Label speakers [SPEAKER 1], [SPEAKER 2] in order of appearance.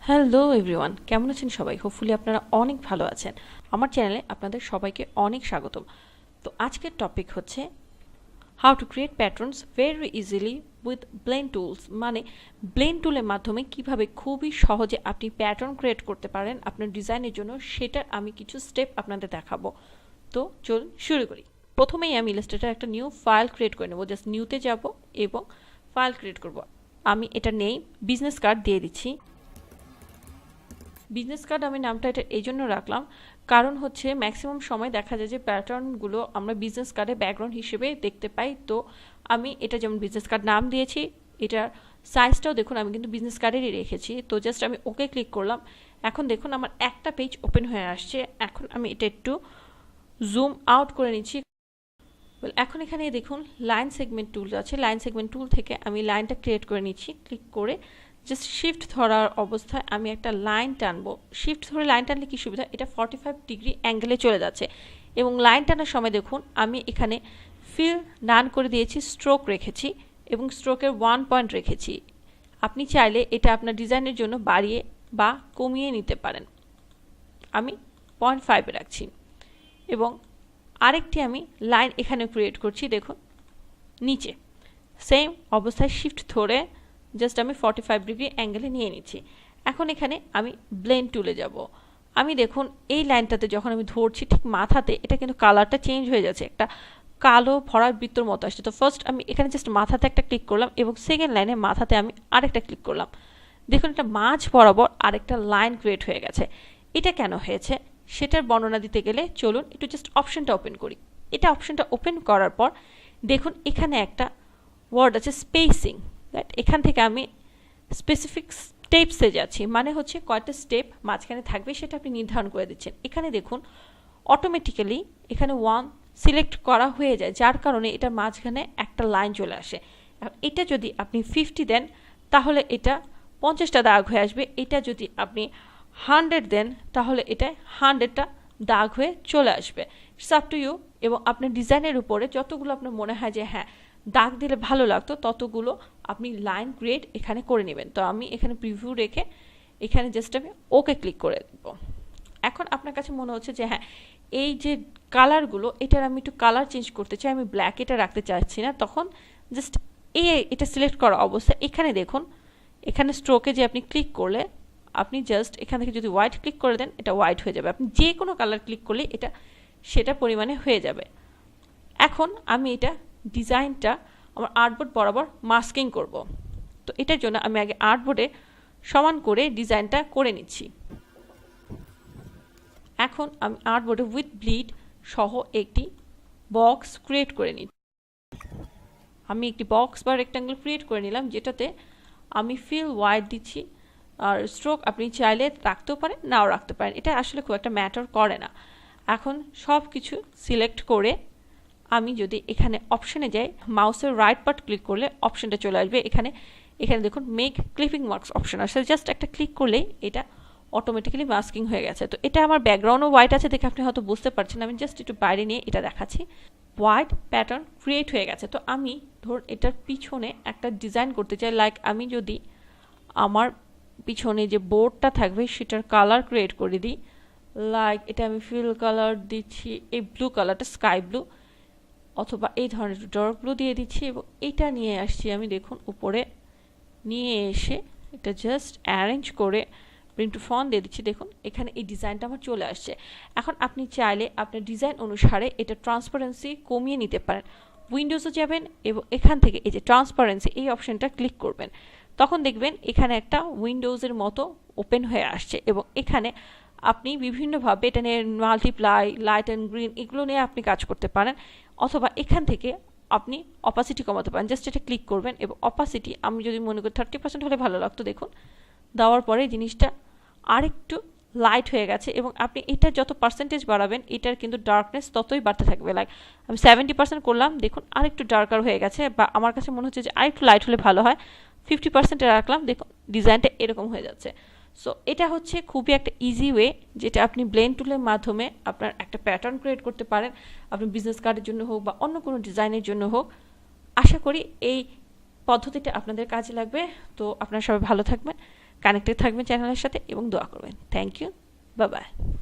[SPEAKER 1] Hello everyone, কেমন আছেন সবাই? হোপফুলি আপনারা অনেক ভালো আছেন। আমার চ্যানেলে আপনাদের সবাইকে অনেক স্বাগতম। তো আজকের টপিক হচ্ছে how to create patterns very easily with blend tools. মানে ব্লেন্ড টুলের মাধ্যমে কিভাবে খুবই সহজে আপনি প্যাটার্ন ক্রিয়েট করতে পারেন আপনার ডিজাইনের জন্য, সেটার আমি কিছু স্টেপ আপনাদের দেখাবো। তো চলুন শুরু করি। প্রথমেই আমি ইলাস্ট্রেটর একটা নিউ ফাইল ক্রিয়েট করে নেবো। জাস্ট নিউতে যাব এবং ফাইল ক্রিয়েট করব। আমি এটা নেই বিজনেস কার্ড দিয়ে দিচ্ছি। বিজনেস কার্ড আমি নামটা এটা এই জন্য রাখলাম, কারণ হচ্ছে ম্যাক্সিমাম সময় দেখা যায় যে প্যাটার্নগুলো আমরা বিজনেস কার্ডে ব্যাকগ্রাউন্ড হিসেবে দেখতে পাই। তো আমি এটা যেমন বিজনেস কার্ড নাম দিয়েছি, এটার সাইজটাও দেখুন আমি কিন্তু বিজনেস কার্ডেরই রেখেছি। তো জাস্ট আমি ওকে ক্লিক করলাম। এখন দেখুন আমার একটা পেজ ওপেন হয়ে আসছে। এখন আমি এটা একটু জুম আউট করে নিচ্ছি। এখন এখানে দেখুন লাইন সেগমেন্ট টুল আছে। লাইন সেগমেন্ট টুল থেকে আমি লাইনটা ক্রিয়েট করে নিচ্ছি। ক্লিক করে জাস্ট শিফট ধরার অবস্থায় আমি একটা লাইন টানবো। শিফট ধরে লাইন টানলে কি সুবিধা, এটা 45 ডিগ্রি অ্যাঙ্গেলে চলে যাচ্ছে। এবং লাইন টানার সময় দেখুন আমি এখানে ফিল নান করে দিয়েছি, স্ট্রোক রেখেছি এবং স্ট্রোকের 1 পয়েন্ট রেখেছি। আপনি চাইলে এটা আপনার ডিজাইনের জন্য বাড়িয়ে বা কমিয়ে নিতে পারেন। আমি 0.5 রাখছি এবং আরেকটি আমি লাইন এখানে ক্রিয়েট করছি। দেখুন নিচে সেম অবস্থায় শিফট ধরে জাস্ট আমি 45 ডিগ্রি অ্যাঙ্গেলে নিয়ে নিচ্ছি। এখন এখানে আমি ব্লেন্ড টুলে যাব। আমি দেখুন এই লাইনটাতে যখন আমি ধরছি ঠিক মাথাতে এটা কিন্তু কালারটা চেঞ্জ হয়ে যাচ্ছে, একটা কালো ভরা বৃত্তর মতো আসছে। তো ফার্স্ট আমি এখানে জাস্ট মাথাতে একটা ক্লিক করলাম এবং সেকেন্ড লাইনে মাথাতে আমি আরেকটা ক্লিক করলাম। দেখুন এটা মাঝ বরাবর আরেকটা লাইন ক্রিয়েট হয়ে গেছে। এটা কেন হয়েছে সেটার বর্ণনা দিতে গেলে চলুন একটু জাস্ট অপশনটা ওপেন করি। এটা অপশনটা ওপেন করার পর দেখুন এখানে একটা ওয়ার্ড আছে স্পেসিং। দ্যাট এখান থেকে আমি স্পেসিফিক স্টেপসে যাচ্ছি, মানে হচ্ছে কয়টা স্টেপ মাঝখানে থাকবে সেটা আপনি নির্ধারণ করে দিচ্ছেন। এখানে দেখুন অটোমেটিক্যালি এখানে 1 সিলেক্ট করা হয়ে যায়, যার কারণে এটা মাঝখানে একটা লাইন চলে আসে। এটা যদি আপনি 50 দেন তাহলে এটা 50টা দাগ হয়ে আসবে। এটা যদি আপনি 100 দেন তাহলে এটা 100টা দাগ হয়ে চলে আসবে। It's up to you. এবং আপনার ডিজাইনের উপরে যতগুলো আপনার মনে হয় যে হ্যাঁ দাগ দিলে ভালো লাগতো ততগুলো আপনি লাইন ক্রিয়েট এখানে করে নেবেন। তো আমি এখানে প্রিভিউ রেখে এখানে জাস্ট আমি ওকে ক্লিক করে দেব। এখন আপনার কাছে মনে হচ্ছে যে হ্যাঁ এই যে কালারগুলো এটার আমি একটু কালার চেঞ্জ করতে চাই, আমি ব্ল্যাক এটা রাখতে চাচ্ছি না, তখন জাস্ট এটা সিলেক্ট করা অবস্থা এখানে দেখুন এখানে স্ট্রোকে যে আপনি ক্লিক করলে আপনি জাস্ট এখান থেকে যদি হোয়াইট ক্লিক করে দেন এটা হোয়াইট হয়ে যাবে। আপনি যে কোনো কালার ক্লিক করলে এটা সেটা পরিমাণে হয়ে যাবে। এখন আমি এটা ডিজাইনটা আমার আর্টবোর্ড বরাবর মাস্কিং করব। তো এটার জন্য আমি আগে আর্টবোর্ডে সমান করে ডিজাইনটা করে নিচ্ছি। এখন আমি আর্টবোর্ডে উইথ ব্লিড সহ একটি বক্স ক্রিয়েট করে নিচ্ছি। আমি একটি বক্স বা রেক্ট্যাঙ্গেল ক্রিয়েট করে নিলাম, যেটাতে আমি ফিল ওয়াইড দিচ্ছি। আর স্ট্রোক আপনি চাইলে রাখতেও পারেন নাও রাখতে পারেন, এটা আসলে খুব একটা ম্যাটার করে না। এখন সব কিছু সিলেক্ট করে আমি যদি এখানে অপশনে যাই, মাউসের রাইট পার্ট ক্লিক করলে অপশনটা চলে আসবে। এখানে এখানে দেখুন মেক ক্লিপিং মার্কস অপশন আসছে, জাস্ট একটা ক্লিক করলেই এটা অটোমেটিক্যালি মাস্কিং হয়ে গেছে। তো এটা আমার ব্যাকগ্রাউন্ডও হোয়াইট আছে দেখে আপনি হয়তো বুঝতে পারছেন, আমি জাস্ট একটু বাইরে নিয়ে এটা দেখাচ্ছি। হোয়াইট প্যাটার্ন ক্রিয়েট হয়ে গেছে। তো আমি ধর এটার পিছনে একটা ডিজাইন করতে চাই, লাইক আমি যদি আমার পিছনে যে বোর্ডটা থাকবে সেটার কালার ক্রিয়েট করে দিই, লাইক এটা আমি ফিল কালার দিচ্ছি, এই ব্লু কালারটা স্কাই ব্লু অথবা এই ধরনের ডার্ক ব্লু দিয়ে দিচ্ছি এবং এটা নিয়ে আসছি আমি দেখুন উপরে নিয়ে এসে এটা জাস্ট অ্যারেঞ্জ করে ব্রিং টু ফন্ট দিয়ে দিচ্ছি। দেখুন এখানে এই ডিজাইনটা আমার চলে আসছে। এখন আপনি চাইলে আপনার ডিজাইন অনুসারে এটা ট্রান্সপারেন্সি কমিয়ে নিতে পারেন। উইন্ডোজে যাবেন এবং এখান থেকে এই যে ট্রান্সপারেন্সি এই অপশনটা ক্লিক করবেন, তখন দেখবেন এখানে একটা উইন্ডোজের মতো ওপেন হয়ে আসছে এবং এখানে আপনি বিভিন্নভাবে এটা নিয়ে মাল্টিপ্লাই, লাইট অ্যান্ড গ্রিন এগুলো নিয়ে আপনি কাজ করতে পারেন। অথবা এখান থেকে আপনি অপাসিটি কমাতে পারেন, জাস্ট এটা ক্লিক করবেন এবং অপাসিটি আমি যদি মনে করি 30% হলে ভালো লাগতো। দেখুন দেওয়ার পরে জিনিসটা আরেকটু লাইট হয়ে গেছে এবং আপনি এটা যত পার্সেন্টেজ বাড়াবেন এটার কিন্তু ডার্কনেস ততই বাড়তে থাকবে। লাইক আমি 70% করলাম, দেখুন আরেকটু ডার্কার হয়ে গেছে, বা আমার কাছে মনে হচ্ছে যে আরেকটু লাইট হলে ভালো হয়, 50% রাখলাম, দেখুন ডিজাইনটা এরকম হয়ে যাচ্ছে। সো এটা হচ্ছে খুবই একটা ইজি ওয়ে যেটা আপনি ব্লেন্ড টুলের মাধ্যমে আপনার একটা প্যাটার্ন ক্রিয়েট করতে পারেন, আপনি বিজনেস কার্ডের জন্য হোক বা অন্য কোনো ডিজাইনের জন্য হোক। আশা করি এই পদ্ধতিটা আপনাদের কাজে লাগবে। তো আপনারা সবাই ভালো থাকবেন। কানেক্টেড থাকবেন চ্যানেলের সাথে এবং দোয়া করবেন। Thank you, bye by.